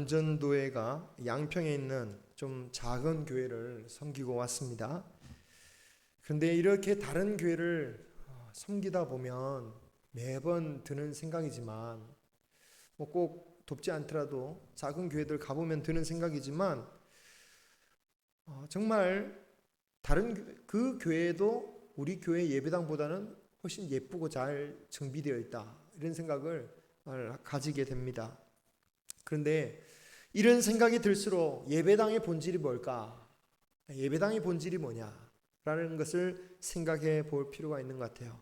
남전도회가 양평에 있는 좀 작은 교회를 섬기고 왔습니다. 그런데 이렇게 다른 교회를 섬기다 보면 매번 드는 생각이지만 꼭 돕지 않더라도 작은 교회들 가보면 드는 생각이지만 정말 다른 그 교회도 우리 교회 예배당보다는 훨씬 예쁘고 잘 정비되어 있다, 이런 생각을 가지게 됩니다. 그런데 이런 생각이 들수록 예배당의 본질이 뭘까? 예배당의 본질이 뭐냐라는 것을 생각해 볼 필요가 있는 것 같아요.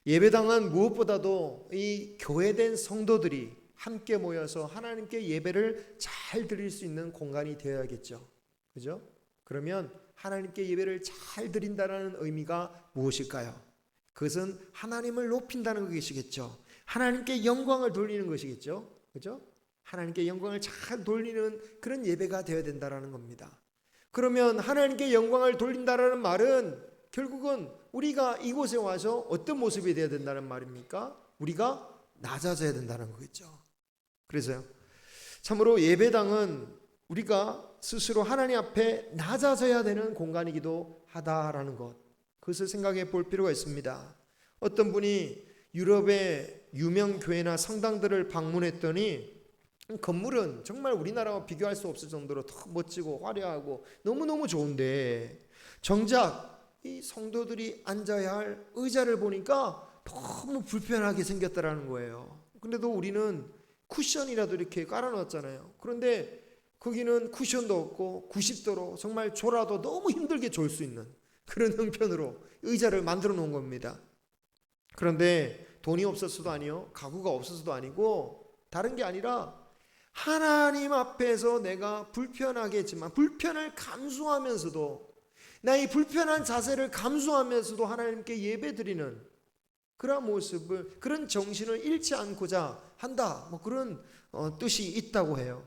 예배당은 무엇보다도 이 교회된 성도들이 함께 모여서 하나님께 예배를 잘 드릴 수 있는 공간이 되어야겠죠. 그죠? 그러면 하나님께 예배를 잘 드린다는 의미가 무엇일까요? 그것은 하나님을 높인다는 것이겠죠. 하나님께 영광을 돌리는 것이겠죠. 그죠? 하나님께 영광을 잘 돌리는 그런 예배가 되어야 된다는 겁니다. 그러면 하나님께 영광을 돌린다는 말은 결국은 우리가 이곳에 와서 어떤 모습이 되어야 된다는 말입니까? 우리가 낮아져야 된다는 거겠죠. 그래서요, 참으로 예배당은 우리가 스스로 하나님 앞에 낮아져야 되는 공간이기도 하다라는 것, 그것을 생각해 볼 필요가 있습니다. 어떤 분이 유럽의 유명 교회나 성당들을 방문했더니 건물은 정말 우리나라와 비교할 수 없을 정도로 더 멋지고 화려하고 너무너무 좋은데 정작 이 성도들이 앉아야 할 의자를 보니까 너무 불편하게 생겼다라는 거예요. 그런데도 우리는 쿠션이라도 이렇게 깔아놨잖아요. 그런데 거기는 쿠션도 없고 90도로 정말 졸아도 너무 힘들게 졸 수 있는 그런 형편으로 의자를 만들어 놓은 겁니다. 그런데 돈이 없어서도 아니요, 가구가 없어서도 아니고 다른 게 아니라 하나님 앞에서 내가 불편하겠지만 불편을 감수하면서도, 나의 불편한 자세를 감수하면서도 하나님께 예배드리는 그런 모습을, 그런 정신을 잃지 않고자 한다, 그런 뜻이 있다고 해요.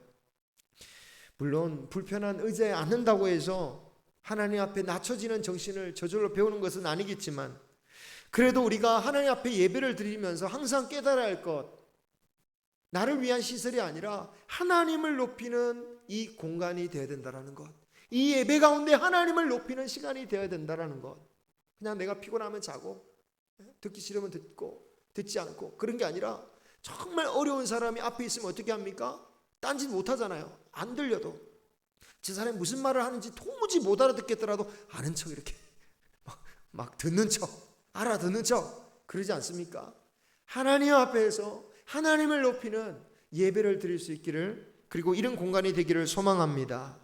물론 불편한 의자에 앉는다고 해서 하나님 앞에 낮춰지는 정신을 저절로 배우는 것은 아니겠지만, 그래도 우리가 하나님 앞에 예배를 드리면서 항상 깨달아야 할 것, 나를 위한 시설이 아니라 하나님을 높이는 이 공간이 되어야 된다는 것, 이 예배 가운데 하나님을 높이는 시간이 되어야 된다는 것. 그냥 내가 피곤하면 자고 듣기 싫으면 듣고 듣지 않고 그런 게 아니라, 정말 어려운 사람이 앞에 있으면 어떻게 합니까? 딴짓 못하잖아요. 안 들려도 저 사람이 무슨 말을 하는지 도무지 못 알아듣겠더라도 아는 척 이렇게 막 듣는 척, 알아듣는 척, 그러지 않습니까? 하나님 앞에서 하나님을 높이는 예배를 드릴 수 있기를, 그리고 이런 공간이 되기를 소망합니다.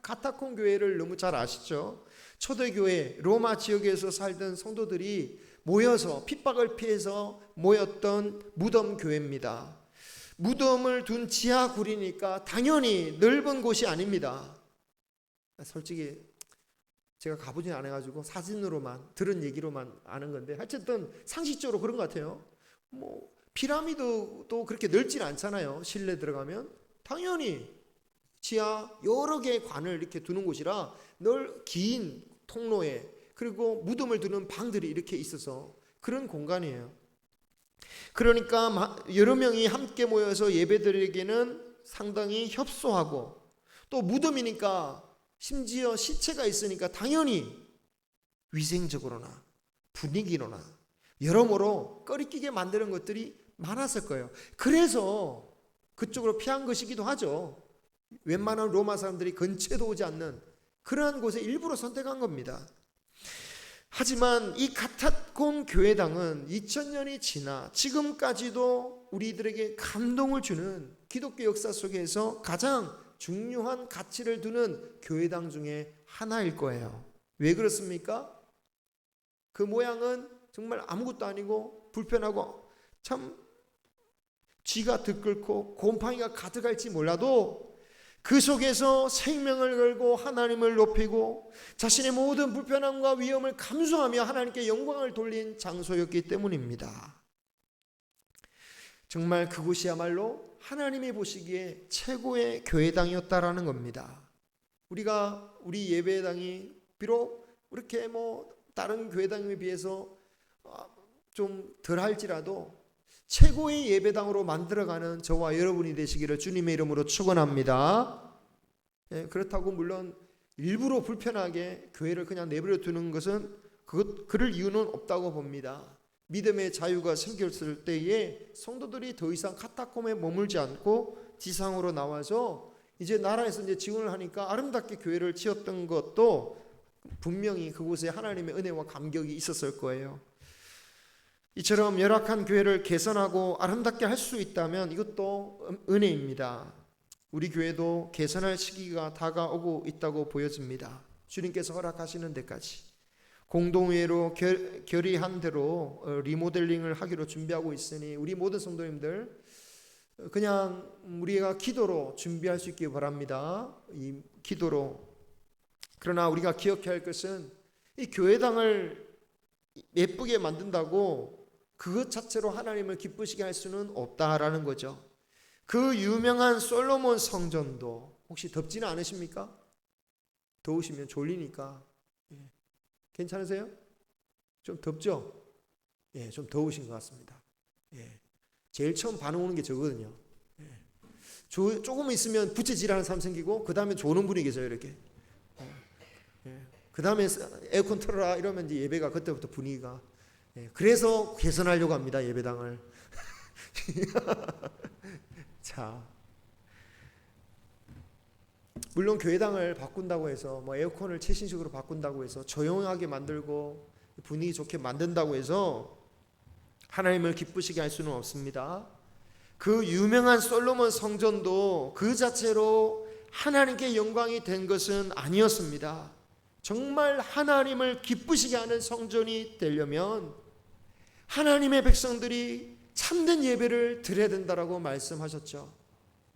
카타콤 교회를 너무 잘 아시죠? 초대교회 로마 지역에서 살던 성도들이 모여서 핍박을 피해서 모였던 무덤 교회입니다. 무덤을 둔 지하 굴이니까 당연히 넓은 곳이 아닙니다. 솔직히 제가 가보진 않아가지고 사진으로만, 들은 얘기로만 아는 건데, 어쨌든 상식적으로 그런 것 같아요. 피라미드도 그렇게 넓진 않잖아요. 실내 들어가면 당연히 지하 여러 개의 관을 이렇게 두는 곳이라 긴 통로에, 그리고 무덤을 두는 방들이 이렇게 있어서 그런 공간이에요. 그러니까 여러 명이 함께 모여서 예배드리기에는 상당히 협소하고, 또 무덤이니까 심지어 시체가 있으니까 당연히 위생적으로나 분위기로나 여러모로 꺼리끼게 만드는 것들이 많았을 거예요. 그래서 그쪽으로 피한 것이기도 하죠. 웬만한 로마 사람들이 근처에도 오지 않는 그러한 곳에 일부러 선택한 겁니다. 하지만 이 카타콤 교회당은 2000년이 지나 지금까지도 우리들에게 감동을 주는 기독교 역사 속에서 가장 중요한 가치를 두는 교회당 중에 하나일 거예요. 왜 그렇습니까? 그 모양은 정말 아무것도 아니고 불편하고 참 쥐가 들끓고 곰팡이가 가득할지 몰라도 그 속에서 생명을 걸고 하나님을 높이고 자신의 모든 불편함과 위험을 감수하며 하나님께 영광을 돌린 장소였기 때문입니다. 정말 그곳이야말로 하나님이 보시기에 최고의 교회당이었다라는 겁니다. 우리 예배당이 비록 이렇게 다른 교회당에 비해서 좀 덜할지라도 최고의 예배당으로 만들어가는 저와 여러분이 되시기를 주님의 이름으로 축원합니다. 그렇다고 물론 일부러 불편하게 교회를 그냥 내버려 두는 것은 그럴 이유는 없다고 봅니다. 믿음의 자유가 생겼을 때에 성도들이 더 이상 카타콤에 머물지 않고 지상으로 나와서 이제 나라에서 이제 지원을 하니까 아름답게 교회를 지었던 것도 분명히 그곳에 하나님의 은혜와 감격이 있었을 거예요. 이처럼 열악한 교회를 개선하고 아름답게 할 수 있다면 이것도 은혜입니다. 우리 교회도 개선할 시기가 다가오고 있다고 보여집니다. 주님께서 허락하시는 데까지 공동회로 결의한 대로 리모델링을 하기로 준비하고 있으니 우리 모든 성도님들 그냥 우리가 기도로 준비할 수 있기 바랍니다. 이 기도로. 그러나 우리가 기억해야 할 것은 이 교회당을 예쁘게 만든다고 그것 자체로 하나님을 기쁘시게 할 수는 없다라는 거죠. 그 유명한 솔로몬 성전도 혹시 덥지는 않으십니까? 더우시면 졸리니까. 괜찮으세요? 좀 덥죠? 좀 더우신 것 같습니다. 제일 처음 반응 오는 게 저거든요. 조금 있으면 부채질하는 사람 생기고 그 다음에 조는 분이 계세요. 이렇게. 그 다음에 에어컨 틀어라 이러면 이제 예배가 그때부터 분위기가. 그래서 개선하려고 합니다. 예배당을. 자, 물론 교회당을 바꾼다고 해서 뭐 에어컨을 최신식으로 바꾼다고 해서 조용하게 만들고 분위기 좋게 만든다고 해서 하나님을 기쁘시게 할 수는 없습니다. 그 유명한 솔로몬 성전도 그 자체로 하나님께 영광이 된 것은 아니었습니다. 정말 하나님을 기쁘시게 하는 성전이 되려면 하나님의 백성들이 참된 예배를 드려야 된다라고 말씀하셨죠.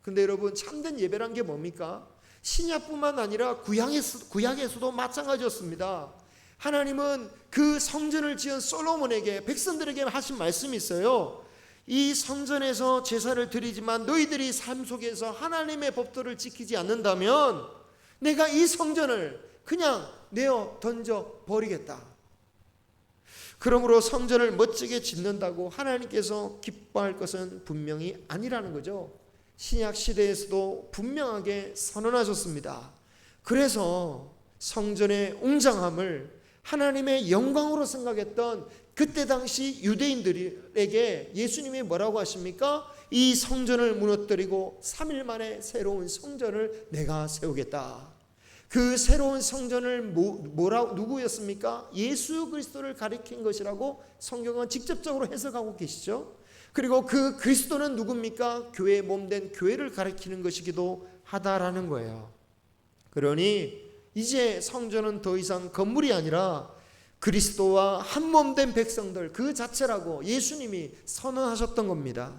근데 여러분, 참된 예배란 게 뭡니까? 신약뿐만 아니라 구약에서도 마찬가지였습니다. 하나님은 그 성전을 지은 솔로몬에게, 백성들에게 하신 말씀이 있어요. 이 성전에서 제사를 드리지만 너희들이 삶 속에서 하나님의 법도를 지키지 않는다면 내가 이 성전을 그냥 내어 던져 버리겠다. 그러므로 성전을 멋지게 짓는다고 하나님께서 기뻐할 것은 분명히 아니라는 거죠. 신약 시대에서도 분명하게 선언하셨습니다. 그래서 성전의 웅장함을 하나님의 영광으로 생각했던 그때 당시 유대인들에게 예수님이 뭐라고 하십니까? 이 성전을 무너뜨리고 3일 만에 새로운 성전을 내가 세우겠다. 그 새로운 성전을 누구였습니까? 예수 그리스도를 가리킨 것이라고 성경은 직접적으로 해석하고 계시죠. 그리고 그 그리스도는 누굽니까? 교회의 몸된 교회를 가리키는 것이기도 하다라는 거예요. 그러니 이제 성전은 더 이상 건물이 아니라 그리스도와 한 몸된 백성들 그 자체라고 예수님이 선언하셨던 겁니다.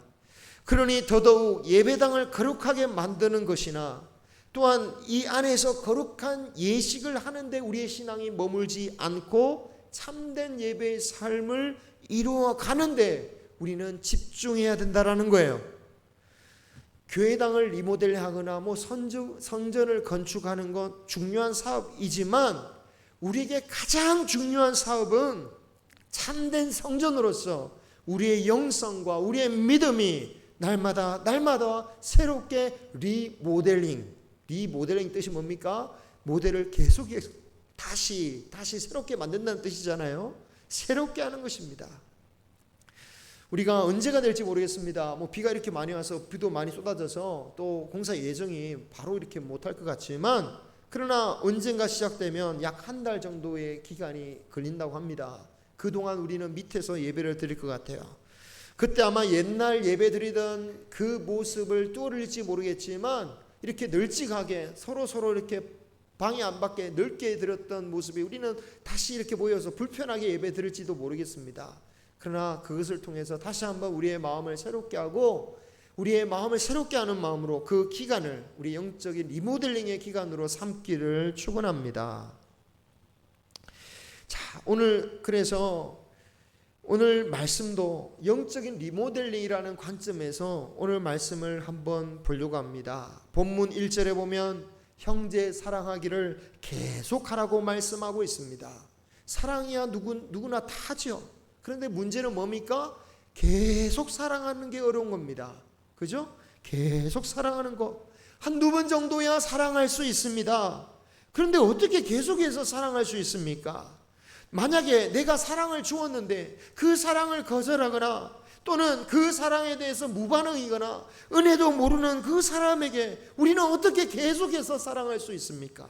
그러니 더더욱 예배당을 거룩하게 만드는 것이나 또한 이 안에서 거룩한 예식을 하는데 우리의 신앙이 머물지 않고 참된 예배의 삶을 이루어 가는데 우리는 집중해야 된다라는 거예요. 교회당을 리모델하거나 성전을 건축하는 건 중요한 사업이지만 우리에게 가장 중요한 사업은 참된 성전으로서 우리의 영성과 우리의 믿음이 날마다 새롭게 리모델링 뜻이 뭡니까? 모델을 계속 다시 새롭게 만든다는 뜻이잖아요. 새롭게 하는 것입니다. 우리가 언제가 될지 모르겠습니다. 비가 이렇게 많이 와서 비도 많이 쏟아져서 또 공사 예정이 바로 이렇게 못할 것 같지만 그러나 언젠가 시작되면 약 한 달 정도의 기간이 걸린다고 합니다. 그동안 우리는 밑에서 예배를 드릴 것 같아요. 그때 아마 옛날 예배 드리던 그 모습을 떠올릴지 모르겠지만 이렇게 널찍하게 서로 이렇게 방해 안 받게 넓게 드렸던 모습이 우리는 다시 이렇게 모여서 불편하게 예배 드릴지도 모르겠습니다. 그러나 그것을 통해서 다시 한번 우리의 마음을 새롭게 하고 우리의 마음을 새롭게 하는 마음으로 그 기간을 우리 영적인 리모델링의 기간으로 삼기를 축원합니다. 자, 그래서 오늘 말씀도 영적인 리모델링이라는 관점에서 오늘 말씀을 한번 보려고 합니다. 본문 1절에 보면 형제 사랑하기를 계속하라고 말씀하고 있습니다. 사랑이야 누구나 다 하죠. 그런데 문제는 뭡니까? 계속 사랑하는 게 어려운 겁니다. 그죠? 계속 사랑하는 거. 한두 번 정도야 사랑할 수 있습니다. 그런데 어떻게 계속해서 사랑할 수 있습니까? 만약에 내가 사랑을 주었는데 그 사랑을 거절하거나 또는 그 사랑에 대해서 무반응이거나 은혜도 모르는 그 사람에게 우리는 어떻게 계속해서 사랑할 수 있습니까?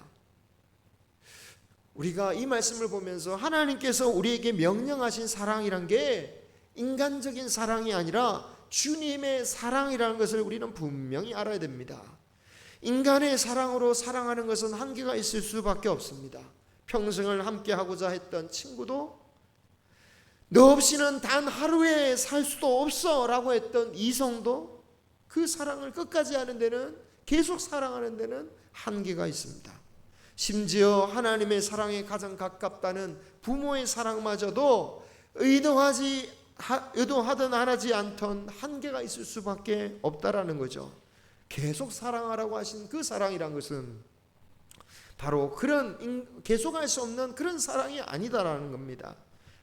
우리가 이 말씀을 보면서 하나님께서 우리에게 명령하신 사랑이란 게 인간적인 사랑이 아니라 주님의 사랑이라는 것을 우리는 분명히 알아야 됩니다. 인간의 사랑으로 사랑하는 것은 한계가 있을 수밖에 없습니다. 평생을 함께 하고자 했던 친구도 너 없이는 단 하루에 살 수도 없어 라고 했던 이성도 그 사랑을 끝까지 하는 데는, 계속 사랑하는 데는 한계가 있습니다. 심지어 하나님의 사랑에 가장 가깝다는 부모의 사랑마저도 의도하든 안 하지 않던 한계가 있을 수밖에 없다라는 거죠. 계속 사랑하라고 하신 그 사랑이란 것은 바로 그런 계속할 수 없는 그런 사랑이 아니다라는 겁니다.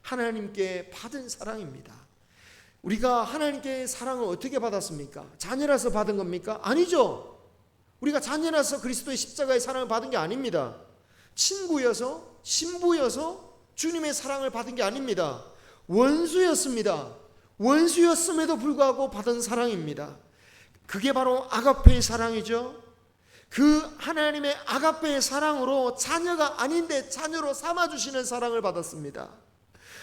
하나님께 받은 사랑입니다. 우리가 하나님께 사랑을 어떻게 받았습니까? 자녀라서 받은 겁니까? 아니죠. 우리가 자녀라서 그리스도의 십자가의 사랑을 받은 게 아닙니다. 친구여서, 신부여서 주님의 사랑을 받은 게 아닙니다. 원수였습니다. 원수였음에도 불구하고 받은 사랑입니다. 그게 바로 아가페의 사랑이죠. 그 하나님의 아가페의 사랑으로 자녀가 아닌데 자녀로 삼아주시는 사랑을 받았습니다.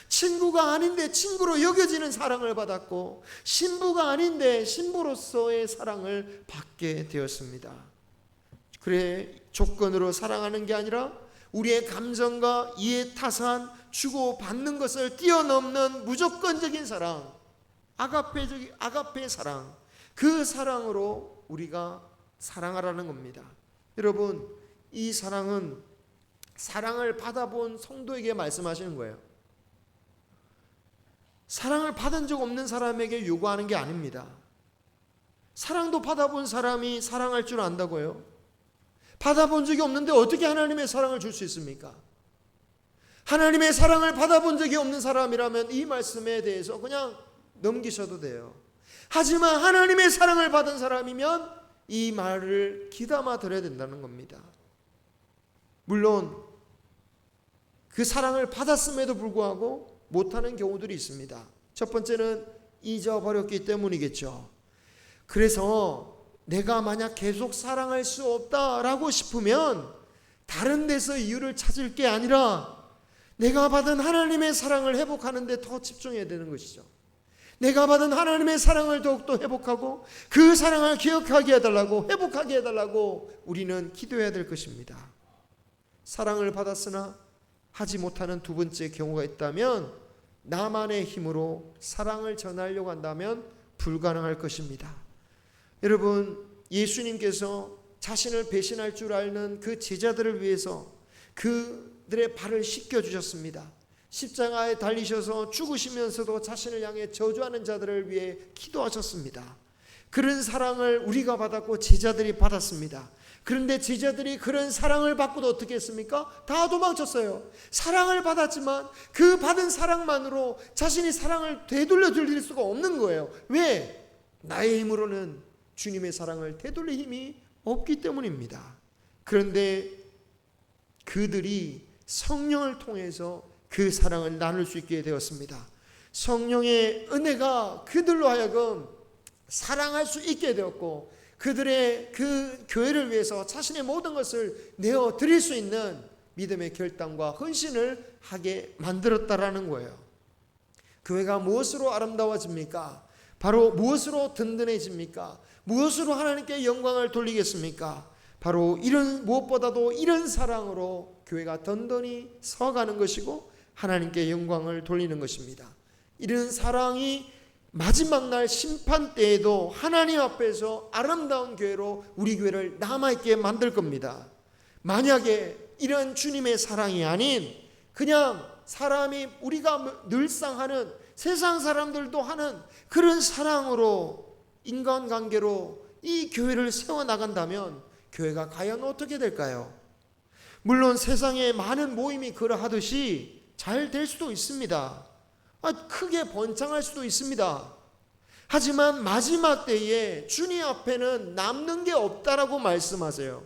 친구가 아닌데 친구로 여겨지는 사랑을 받았고, 신부가 아닌데 신부로서의 사랑을 받게 되었습니다. 그래, 조건으로 사랑하는 게 아니라 우리의 감정과 이해 타산, 주고 받는 것을 뛰어넘는 무조건적인 사랑, 아가페의 사랑, 그 사랑으로 우리가 사랑하라는 겁니다. 여러분, 이 사랑은 사랑을 받아본 성도에게 말씀하시는 거예요. 사랑을 받은 적 없는 사람에게 요구하는 게 아닙니다. 사랑도 받아본 사람이 사랑할 줄 안다고요? 받아본 적이 없는데 어떻게 하나님의 사랑을 줄 수 있습니까? 하나님의 사랑을 받아본 적이 없는 사람이라면 이 말씀에 대해서 그냥 넘기셔도 돼요. 하지만 하나님의 사랑을 받은 사람이면 이 말을 귀담아 들어야 된다는 겁니다. 물론 그 사랑을 받았음에도 불구하고 못하는 경우들이 있습니다. 첫 번째는 잊어버렸기 때문이겠죠. 그래서 내가 만약 계속 사랑할 수 없다라고 싶으면 다른 데서 이유를 찾을 게 아니라 내가 받은 하나님의 사랑을 회복하는 데 더 집중해야 되는 것이죠. 내가 받은 하나님의 사랑을 더욱더 회복하고 그 사랑을 기억하게 해달라고, 회복하게 해달라고 우리는 기도해야 될 것입니다. 사랑을 받았으나 하지 못하는 두 번째 경우가 있다면 나만의 힘으로 사랑을 전하려고 한다면 불가능할 것입니다. 여러분, 예수님께서 자신을 배신할 줄 아는 그 제자들을 위해서 그들의 발을 씻겨주셨습니다. 십자가에 달리셔서 죽으시면서도 자신을 향해 저주하는 자들을 위해 기도하셨습니다. 그런 사랑을 우리가 받았고 제자들이 받았습니다. 그런데 제자들이 그런 사랑을 받고도 어떻게 했습니까? 다 도망쳤어요. 사랑을 받았지만 그 받은 사랑만으로 자신이 사랑을 되돌려 드릴 수가 없는 거예요. 왜? 나의 힘으로는 주님의 사랑을 되돌릴 힘이 없기 때문입니다. 그런데 그들이 성령을 통해서 그 사랑을 나눌 수 있게 되었습니다. 성령의 은혜가 그들로 하여금 사랑할 수 있게 되었고, 그들의 그 교회를 위해서 자신의 모든 것을 내어 드릴 수 있는 믿음의 결단과 헌신을 하게 만들었다라는 거예요. 교회가 무엇으로 아름다워집니까? 바로 무엇으로 든든해집니까? 무엇으로 하나님께 영광을 돌리겠습니까? 바로 이런, 무엇보다도 이런 사랑으로 교회가 든든히 서가는 것이고 하나님께 영광을 돌리는 것입니다. 이런 사랑이 마지막 날 심판 때에도 하나님 앞에서 아름다운 교회로 우리 교회를 남아있게 만들 겁니다. 만약에 이런 주님의 사랑이 아닌 그냥 사람이 우리가 늘상 하는, 세상 사람들도 하는 그런 사랑으로, 인간관계로 이 교회를 세워나간다면 교회가 과연 어떻게 될까요? 물론 세상에 많은 모임이 그러하듯이 잘 될 수도 있습니다. 크게 번창할 수도 있습니다. 하지만 마지막 때에 주님 앞에는 남는 게 없다라고 말씀하세요.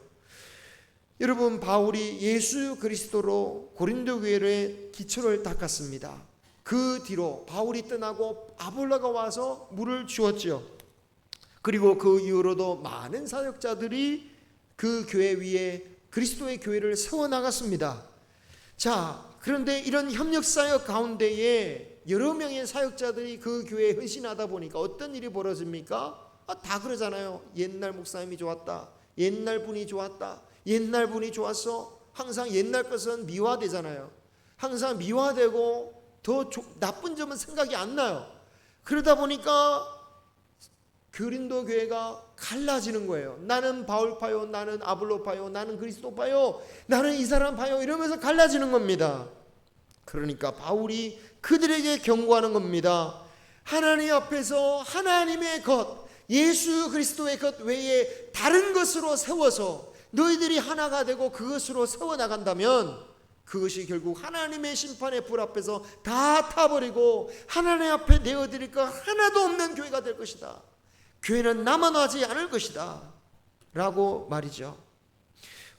여러분, 바울이 예수 그리스도로 고린도 교회의 기초를 닦았습니다. 그 뒤로 바울이 떠나고 아볼로가 와서 물을 주었죠. 그리고 그 이후로도 많은 사역자들이 그 교회 위에 그리스도의 교회를 세워나갔습니다. 자, 그런데 이런 협력사역 가운데에 여러 명의 사역자들이 그 교회에 헌신하다 보니까 어떤 일이 벌어집니까? 다 그러잖아요. 옛날 목사님이 좋았다, 옛날 분이 좋았다, 옛날 분이 좋았어. 항상 옛날 것은 미화되잖아요. 항상 미화되고 더 나쁜 점은 생각이 안 나요. 그러다 보니까 고린도 교회가 갈라지는 거예요. 나는 바울파요, 나는 아볼로파요, 나는 그리스도파요, 나는 이 사람파요, 이러면서 갈라지는 겁니다. 그러니까 바울이 그들에게 경고하는 겁니다. 하나님 앞에서 하나님의 것, 예수 그리스도의 것 외에 다른 것으로 세워서 너희들이 하나가 되고 그것으로 세워나간다면 그것이 결국 하나님의 심판의 불 앞에서 다 타버리고 하나님 앞에 내어드릴 것 하나도 없는 교회가 될 것이다. 교회는 남아나지 않을 것이다 라고 말이죠.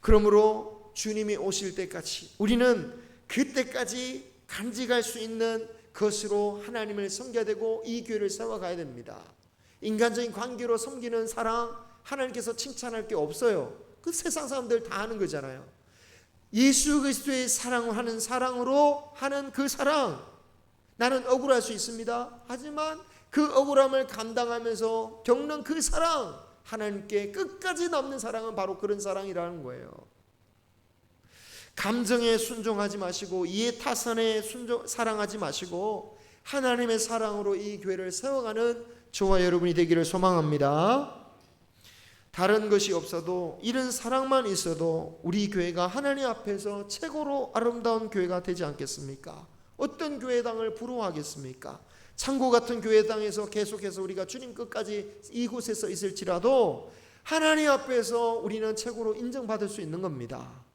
그러므로 주님이 오실 때까지 우리는 그때까지 간직할 수 있는 것으로 하나님을 섬겨야 되고 이 교회를 세워가야 됩니다. 인간적인 관계로 섬기는 사랑, 하나님께서 칭찬할 게 없어요. 그 세상 사람들 다 하는 거잖아요. 예수 그리스도의 사랑을 하는 사랑으로 하는 그 사랑, 나는 억울할 수 있습니다. 하지만 그 억울함을 감당하면서 겪는 그 사랑, 하나님께 끝까지 남는 사랑은 바로 그런 사랑이라는 거예요. 감정에 순종하지 마시고 이해 타산에 사랑하지 마시고 하나님의 사랑으로 이 교회를 세워가는 저와 여러분이 되기를 소망합니다. 다른 것이 없어도 이런 사랑만 있어도 우리 교회가 하나님 앞에서 최고로 아름다운 교회가 되지 않겠습니까? 어떤 교회당을 부러워하겠습니까? 창고 같은 교회당에서 계속해서 우리가 주님 끝까지 이곳에서 있을지라도 하나님 앞에서 우리는 최고로 인정받을 수 있는 겁니다.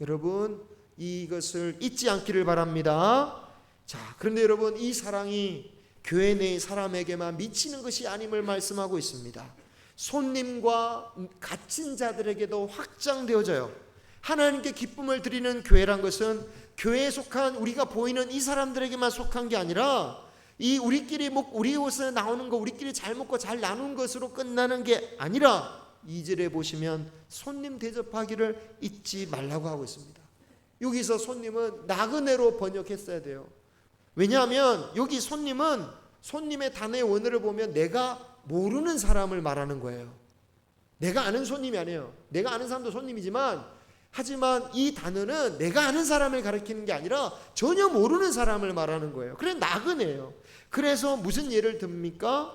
여러분, 이것을 잊지 않기를 바랍니다. 자, 그런데 여러분, 이 사랑이 교회 내의 사람에게만 미치는 것이 아님을 말씀하고 있습니다. 손님과 갇힌 자들에게도 확장되어져요. 하나님께 기쁨을 드리는 교회란 것은 교회에 속한 우리가 보이는 이 사람들에게만 속한 게 아니라 이 우리 곳에 나오는 거 우리끼리 잘 먹고 잘 나눈 것으로 끝나는 게 아니라 2절에 보시면 손님 대접하기를 잊지 말라고 하고 있습니다. 여기서 손님은 나그네로 번역했어야 돼요. 왜냐하면 여기 손님은 손님의 단어의 원어를 보면 내가 모르는 사람을 말하는 거예요. 내가 아는 손님이 아니에요. 내가 아는 사람도 손님이지만 하지만 이 단어는 내가 아는 사람을 가리키는 게 아니라 전혀 모르는 사람을 말하는 거예요. 그래 나그네예요. 그래서 무슨 예를 듭니까?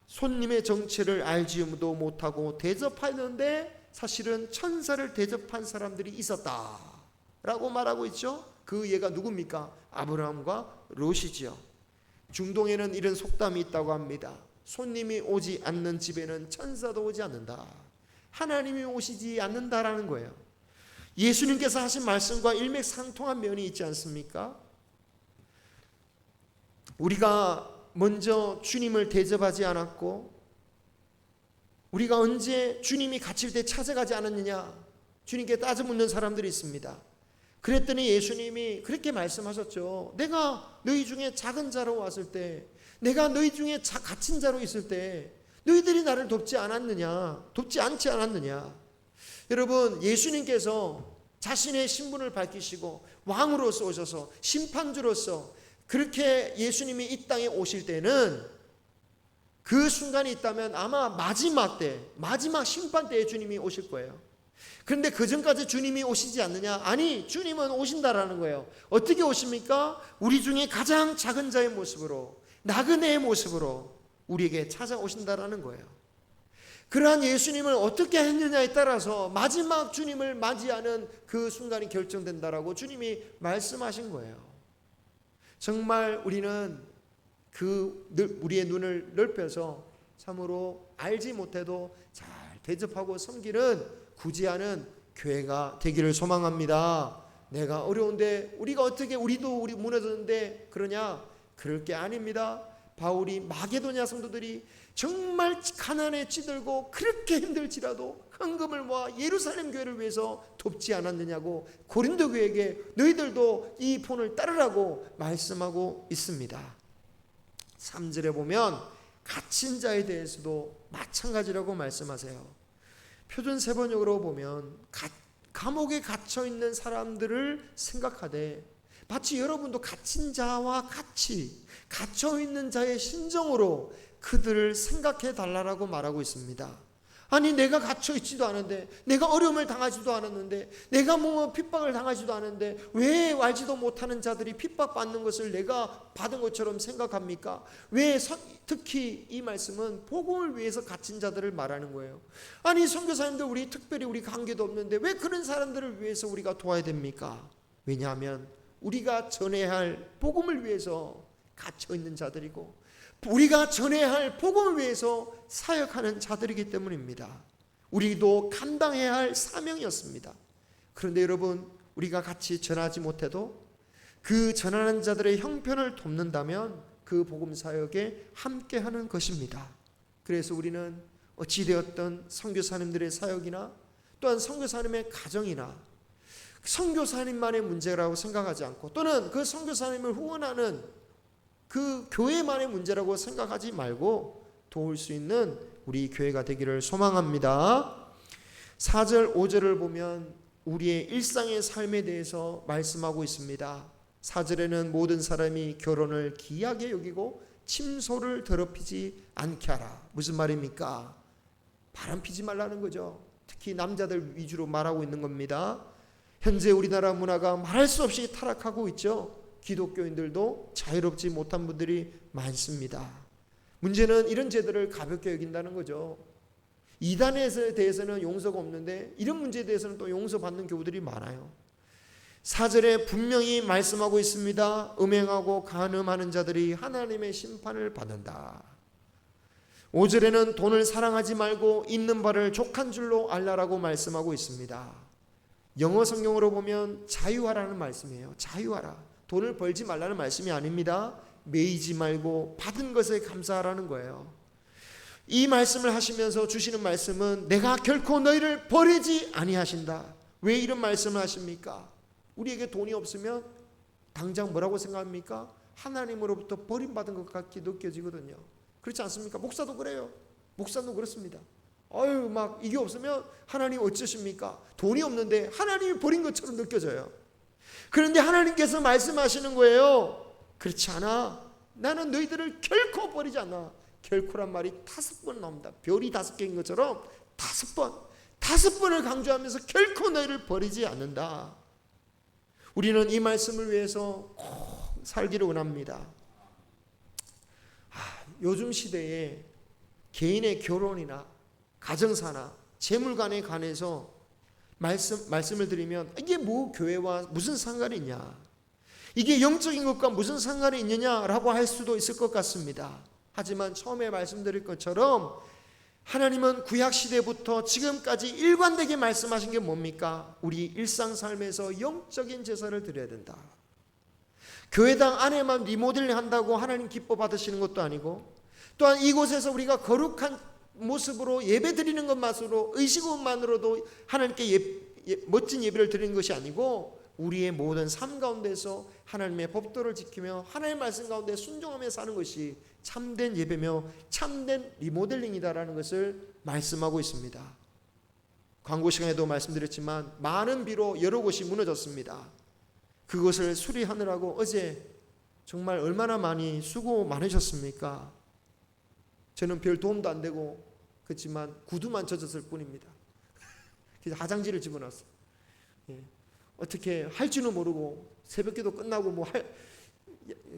손님의 정체를 알지도 못하고 대접하는데 사실은 천사를 대접한 사람들이 있었다라고 말하고 있죠. 그 예가 누굽니까? 아브라함과 롯이지요. 중동에는 이런 속담이 있다고 합니다. 손님이 오지 않는 집에는 천사도 오지 않는다. 하나님이 오시지 않는다라는 거예요. 예수님께서 하신 말씀과 일맥상통한 면이 있지 않습니까? 우리가 먼저 주님을 대접하지 않았고 우리가 언제 주님이 갇힐 때 찾아가지 않았느냐 주님께 따져 묻는 사람들이 있습니다. 그랬더니 예수님이 그렇게 말씀하셨죠. 내가 너희 중에 작은 자로 왔을 때, 내가 너희 중에 갇힌 자로 있을 때 너희들이 나를 돕지 않았느냐, 돕지 않지 않았느냐. 여러분, 예수님께서 자신의 신분을 밝히시고 왕으로서 오셔서 심판주로서 그렇게 예수님이 이 땅에 오실 때는 그 순간이 있다면 아마 마지막 심판 때에 주님이 오실 거예요. 그런데 그 전까지 주님이 오시지 않느냐? 아니, 주님은 오신다라는 거예요. 어떻게 오십니까? 우리 중에 가장 작은 자의 모습으로, 나그네의 모습으로 우리에게 찾아오신다라는 거예요. 그러한 예수님을 어떻게 했느냐에 따라서 마지막 주님을 맞이하는 그 순간이 결정된다라고 주님이 말씀하신 거예요. 정말 우리는 우리의 눈을 넓혀서 참으로 알지 못해도 잘 대접하고 섬기는 구제하는 교회가 되기를 소망합니다. 내가 어려운데 우리도 무너졌는데 그러냐? 그럴 게 아닙니다. 바울이 마게도냐 성도들이 정말 가난에 찌들고 그렇게 힘들지라도 헌금을 모아 예루살렘 교회를 위해서 돕지 않았느냐고 고린도 교회에게 너희들도 이 본을 따르라고 말씀하고 있습니다. 3절에 보면 갇힌 자에 대해서도 마찬가지라고 말씀하세요. 표준 세번역으로 보면 감옥에 갇혀 있는 사람들을 생각하되 마치 여러분도 갇힌 자와 같이 갇혀 있는 자의 심정으로 그들을 생각해 달라고 말하고 있습니다. 아니 내가 갇혀 있지도 않은데, 내가 어려움을 당하지도 않았는데, 내가 뭐 핍박을 당하지도 않은데 왜 알지도 못하는 자들이 핍박받는 것을 내가 받은 것처럼 생각합니까? 왜 특히 이 말씀은 복음을 위해서 갇힌 자들을 말하는 거예요. 아니 선교사님들 우리 특별히 우리 관계도 없는데 왜 그런 사람들을 위해서 우리가 도와야 됩니까? 왜냐하면 우리가 전해야 할 복음을 위해서 갇혀 있는 자들이고 우리가 전해야 할 복음을 위해서 사역하는 자들이기 때문입니다. 우리도 감당해야 할 사명이었습니다. 그런데 여러분, 우리가 같이 전하지 못해도 그 전하는 자들의 형편을 돕는다면 그 복음 사역에 함께하는 것입니다. 그래서 우리는 어찌되었던 선교사님들의 사역이나 또한 선교사님의 가정이나 선교사님만의 문제라고 생각하지 않고 또는 그 선교사님을 후원하는 그 교회만의 문제라고 생각하지 말고 도울 수 있는 우리 교회가 되기를 소망합니다. 4절 5절을 보면 우리의 일상의 삶에 대해서 말씀하고 있습니다. 4절에는 모든 사람이 결혼을 귀하게 여기고 침소를 더럽히지 않게 하라. 무슨 말입니까? 바람 피지 말라는 거죠. 특히 남자들 위주로 말하고 있는 겁니다. 현재 우리나라 문화가 말할 수 없이 타락하고 있죠. 기독교인들도 자유롭지 못한 분들이 많습니다. 문제는 이런 죄들을 가볍게 여긴다는 거죠. 이단에 대해서는 용서가 없는데 이런 문제에 대해서는 또 용서받는 교우들이 많아요. 4절에 분명히 말씀하고 있습니다. 음행하고 간음하는 자들이 하나님의 심판을 받는다. 5절에는 돈을 사랑하지 말고 있는 바를 족한 줄로 알라라고 말씀하고 있습니다. 영어 성경으로 보면 자유하라는 말씀이에요. 자유하라. 돈을 벌지 말라는 말씀이 아닙니다. 매이지 말고 받은 것에 감사하라는 거예요. 이 말씀을 하시면서 주시는 말씀은 내가 결코 너희를 버리지 아니하신다. 왜 이런 말씀을 하십니까? 우리에게 돈이 없으면 당장 뭐라고 생각합니까? 하나님으로부터 버림받은 것 같게 느껴지거든요. 그렇지 않습니까? 목사도 그래요. 목사도 그렇습니다. 막 이게 없으면 하나님 어쩌십니까? 돈이 없는데 하나님이 버린 것처럼 느껴져요. 그런데 하나님께서 말씀하시는 거예요. 그렇지 않아. 나는 너희들을 결코 버리지 않아. 결코란 말이 5번 나옵니다. 별이 5개인 것처럼 5번을 강조하면서 결코 너희를 버리지 않는다. 우리는 이 말씀을 위해서 꼭 살기를 원합니다. 요즘 시대에 개인의 결혼이나 가정사나 재물관에 관해서 말씀을 드리면 이게 뭐 교회와 무슨 상관이 있냐, 이게 영적인 것과 무슨 상관이 있느냐라고 할 수도 있을 것 같습니다. 하지만 처음에 말씀드릴 것처럼 하나님은 구약시대부터 지금까지 일관되게 말씀하신 게 뭡니까? 우리 일상삶에서 영적인 제사를 드려야 된다. 교회당 안에만 리모델링 한다고 하나님 기뻐 받으시는 것도 아니고, 또한 이곳에서 우리가 거룩한 모습으로 예배 드리는 것만으로, 의식만으로도 하나님께 멋진 예배를 드리는 것이 아니고 우리의 모든 삶 가운데서 하나님의 법도를 지키며 하나님의 말씀 가운데 순종하며 사는 것이 참된 예배며 참된 리모델링이다라는 것을 말씀하고 있습니다. 광고 시간에도 말씀드렸지만 많은 비로 여러 곳이 무너졌습니다. 그것을 수리하느라고 어제 정말 얼마나 많이 수고 많으셨습니까? 저는 별 도움도 안 되고 그렇지만 구두만 젖었을 뿐입니다. 그래서 화장지를 집어넣었어요. 어떻게 할 줄은 모르고 새벽기도 끝나고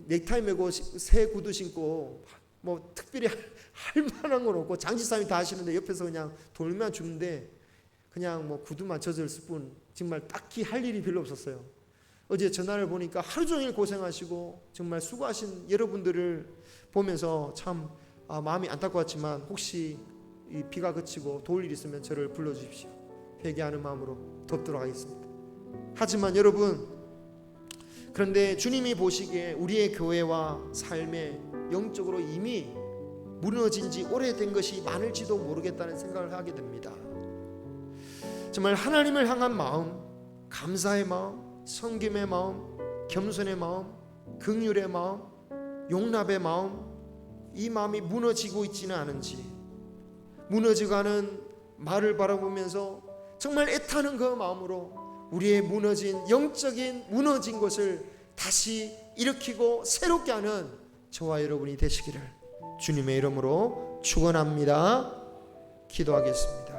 넥타이 메고 새 구두 신고 특별히 할 만한 건 없고 장지사님이 다 하시는데 옆에서 그냥 돌만 주는데 그냥 구두만 젖을 뿐 정말 딱히 할 일이 별로 없었어요. 어제 전화를 보니까 하루 종일 고생하시고 정말 수고하신 여러분들을 보면서 참 마음이 안타까웠지만 혹시 이 비가 그치고 도울 일 있으면 저를 불러주십시오. 회개하는 마음으로 돕도록 하겠습니다. 하지만 여러분, 그런데 주님이 보시기에 우리의 교회와 삶에 영적으로 이미 무너진 지 오래된 것이 많을지도 모르겠다는 생각을 하게 됩니다. 정말 하나님을 향한 마음, 감사의 마음, 섬김의 마음, 겸손의 마음, 긍휼의 마음, 용납의 마음, 이 마음이 무너지고 있지는 않은지, 무너져가는 말을 바라보면서 정말 애타는 그 마음으로 우리의 영적인 무너진 것을 다시 일으키고 새롭게 하는 저와 여러분이 되시기를 주님의 이름으로 축원합니다. 기도하겠습니다.